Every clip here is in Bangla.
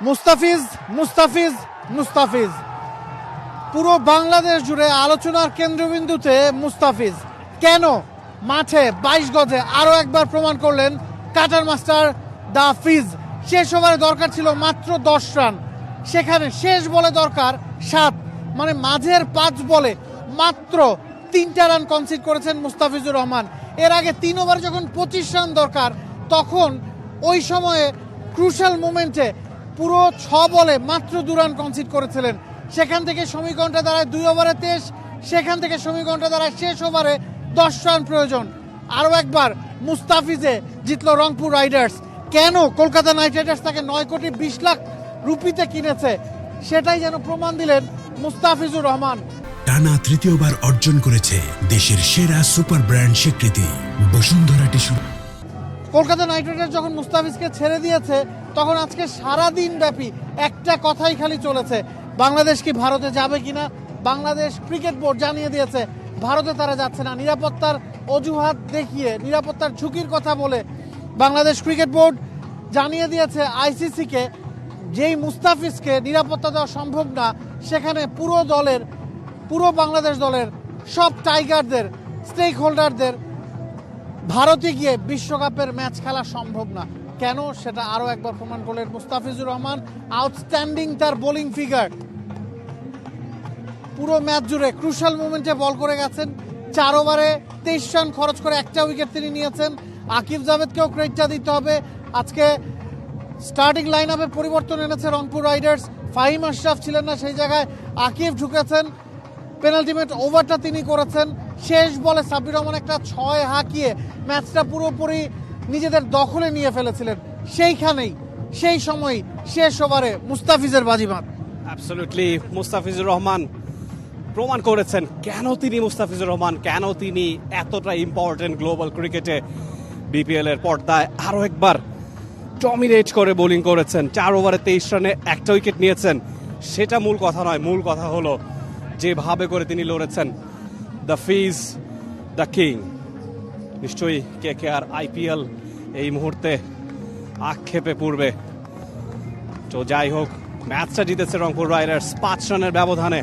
মুস্তাফিজ মুস্তাফিজ মুস্তাফিজ, পুরো বাংলাদেশ জুড়ে আলোচনার কেন্দ্রবিন্দুতে মুস্তাফিজ। কেন? মাঠে 22 গজে আরও একবার প্রমাণ করলেন কাটার মাস্টার দা ফিজ। শেষ ওভারে দরকার ছিল মাত্র 10 রান, সেখানে শেষ বলে দরকার 7, মানে মাঝের 5 বলে মাত্র 3টা রান কনসিড করেছেন মুস্তাফিজুর রহমান। এর আগে 3 ওভারে যখন 25 রান দরকার, তখন ওই সময়ে ক্রুশাল মোমেন্টে পুরো 6 বলে মাত্র 2 রান কনসিড করেছিলেন। সেখান থেকে সমীকরণটা দাঁড়ায় 2 ওভারে 23, সেখান থেকে সমীকরণটা দাঁড়ায় শেষ ওভারে 10 রান প্রয়োজন। আরও একবার মুস্তাফিজে জিতল রংপুর রাইডার্স। কেন কলকাতা নাইট রাইডার্স তাকে 9 কোটি 20 লাখ রুপিতে কিনেছে, সেটাই যেন প্রমাণ দিলেন মুস্তাফিজুর রহমান। টানা তৃতীয়বার অর্জন করেছে দেশের সেরা সুপার ব্র্যান্ড স্বীকৃতি Bashundhara tissue. Kolkata night Riders যখন মুস্তাফিজকে ছেড়ে দিয়েছে, তখন আজকে সারা দিন ব্যাপী একটা কথাই খালি চলেছে, বাংলাদেশ কি ভারতে যাবে কিনা। বাংলাদেশ ক্রিকেট বোর্ড জানিয়ে দিয়েছে ভারতে তারা যাচ্ছে না। নিরাপত্তার অজুহাত দেখিয়ে, নিরাপত্তার ঝুঁকির কথা বলে বাংলাদেশ ক্রিকেট বোর্ড জানিয়ে দিয়েছে আইসিসিকে, যেই মুস্তাফিজকে নিরাপত্তা দেওয়া সম্ভব না, সেখানে পুরো বাংলাদেশ দলের সব টাইগারদের, স্টেক হোল্ডারদের ভারতে গিয়ে বিশ্বকাপের ম্যাচ খেলা সম্ভব না। কেন? সেটা আরও একবার প্রমাণ করলেন মুস্তাফিজুর রহমান। আউটস্ট্যান্ডিং তার বোলিং ফিগার, পুরো ম্যাচ জুড়ে ক্রুশাল মোমেন্টে বল করে গেছেন। 4 ওভারে 23 রান খরচ করে একটা উইকেট তিনি নিয়েছেন। আকিব জাভেদকেও ক্রেডিটটা দিতে হবে। আজকে স্টার্টিং লাইন আপে পরিবর্তন এনেছে রংপুর রাইডার্স। ফাহিম আশরাফ ছিলেন না, সেই জায়গায় আকিব ঢুকেছেন। পেনাল্টিমেট ওভারটা তিনি করেছেন। শেষ বলে সাব্বির রহমান একটা 6 হাঁকিয়ে ম্যাচটা পুরোপুরি নিজেদের দখলে নিয়ে ফেলেছিলেন। সেইখানেই, সেই সময় শেষ ওভারে মুস্তাফিজের বাজিমাত। অ্যাবসলিউটলি মুস্তাফিজুর রহমান প্রমাণ করেছেন কেন তিনি মুস্তাফিজুর রহমান, কেন তিনি এতটা ইম্পর্টেন্ট গ্লোবাল ক্রিকেটে। বিপিএল এর পর্দায় আরও একবার ডমিনেট করে বোলিং করেছেন। 4 ওভারে 23 রানে একটা উইকেট নিয়েছেন, সেটা মূল কথা নয়। মূল কথা হলো যেভাবে করে তিনি লড়েছেন। The Fizz, the king. নিশ্চয়ই KKR IPL এই মুহূর্তে আক্ষেপে পূর্বে। তো যাই হোক, ম্যাচটা জিতেছে রংপুর রাইডার্স 5 রানের ব্যবধানে।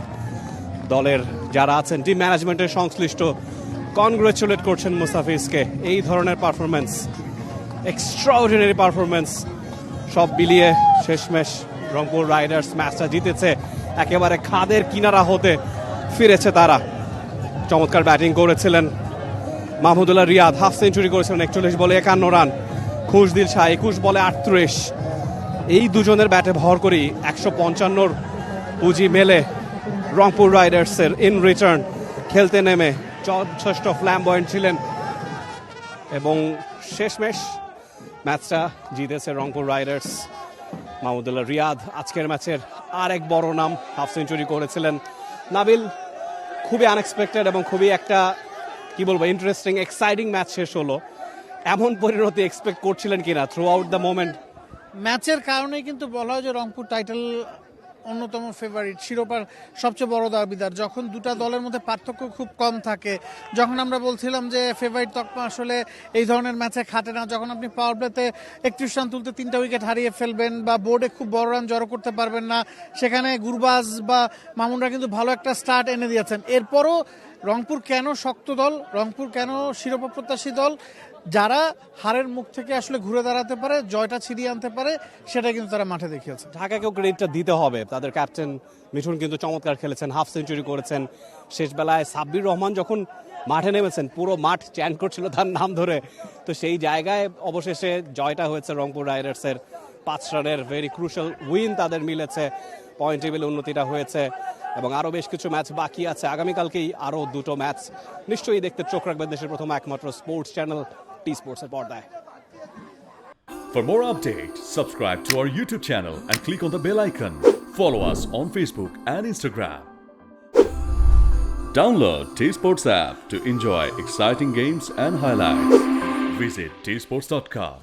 দলের যারা আছেন, টিম ম্যানেজমেন্টের সংশ্লিষ্ট, কনগ্রেচুলেট করছেন মুস্তাফিজকে। এই ধরনের পারফরমেন্স, এক্সট্রাঅর্ডিনারি পারফরমেন্স, সব মিলিয়ে শেষমেশ রংপুর রাইডার্স ম্যাচটা জিতেছে। একেবারে খাদের কিনারা হতে ফিরেছে তারা। চমৎকার ব্যাটিং করেছিলেন মাহমুদুল্লাহ রিয়াদ, হাফ সেঞ্চুরি করেছিলেন 41 বলে 51 রান। খুশদিল শাহ 21 বলে 38। এই দুজনের ব্যাটে ভর করেই 155 পুঁজি মেলে রংপুর রাইডার্সের। ইন রিটার্ন খেলতে নেমে যথেষ্ট ফ্ল্যামবয়েন্ট ছিলেন এবং শেষমেশ ম্যাচটা জিতেছে রংপুর রাইডার্স। মাহমুদুল্লাহ রিয়াদ আজকের ম্যাচের আরেক বড় নাম, হাফ সেঞ্চুরি করেছিলেন। নাবিল, খুবই আনএক্সপেক্টেড এবং খুবই একটা কি বলবো ইন্টারেস্টিং এক্সাইটিং ম্যাচ শেষ হলো। এমন পরিণতি এক্সপেক্ট করছিলেন কিনা থ্রু আউট দ্য মোমেন্ট? ম্যাচের কারণেই কিন্তু বলা হয় যে রংপুর টাইটেল অন্যতম ফেভারিট, শিরোপার সবচেয়ে বড় দাবিদার। যখন দুটা দলের মধ্যে পার্থক্য খুব কম থাকে, যখন আমরা বলছিলাম যে ফেভারিট তকমা আসলে এই ধরনের ম্যাচে খাটে না, যখন আপনি পাওয়ার প্লেতে 31 রান তুলতে 3টা উইকেট হারিয়ে ফেলবেন বা বোর্ডে খুব বড় রান জড়ো করতে পারবেন না, সেখানে গুরবাজ বা মামুনরা কিন্তু ভালো একটা স্টার্ট এনে দিয়েছেন। এরপরও রংপুর কেন শক্ত দল, রংপুর কেন শিরোপা প্রত্যাশী দল, যারা হারের মুখ থেকে আসলে ঘুরে দাঁড়াতে পারে, জয়টা ছিনিয়ে আনতে পারে, সেটা কিন্তু তারা মাঠে দেখিয়েছে। ঢাকাকেও ক্রেডিটটা দিতে হবে। তাদের ক্যাপ্টেন মিঠুন কিন্তু চমৎকার খেলেছেন, হাফ সেঞ্চুরি করেছেন। শেষ বেলায় সাব্বির রহমান যখন মাঠে নেমেছেন, পুরো মাঠ চ্যান্ট করছিল তার নাম ধরে। তো সেই জায়গায় অবশেষে জয়টা হয়েছে রংপুর রাইডার্সের। 5 রানের ভেরি ক্রুশাল উইন তাদের মিলেছে, পয়েন্ট টেবিলে উন্নতিটা হয়েছে এবং আরও বেশ কিছু ম্যাচ বাকি আছে। আগামীকালকেই আরও 2টো ম্যাচ নিশ্চয়ই দেখতে চোখ রাখবেন দেশের প্রথম একমাত্র স্পোর্টস চ্যানেল টি স্পোর্টসের পর্দায়। For more updates, subscribe to our YouTube channel and click on the bell icon. Follow us on Facebook and Instagram. Download T Sports app to enjoy exciting games and highlights. Visit tsports.com.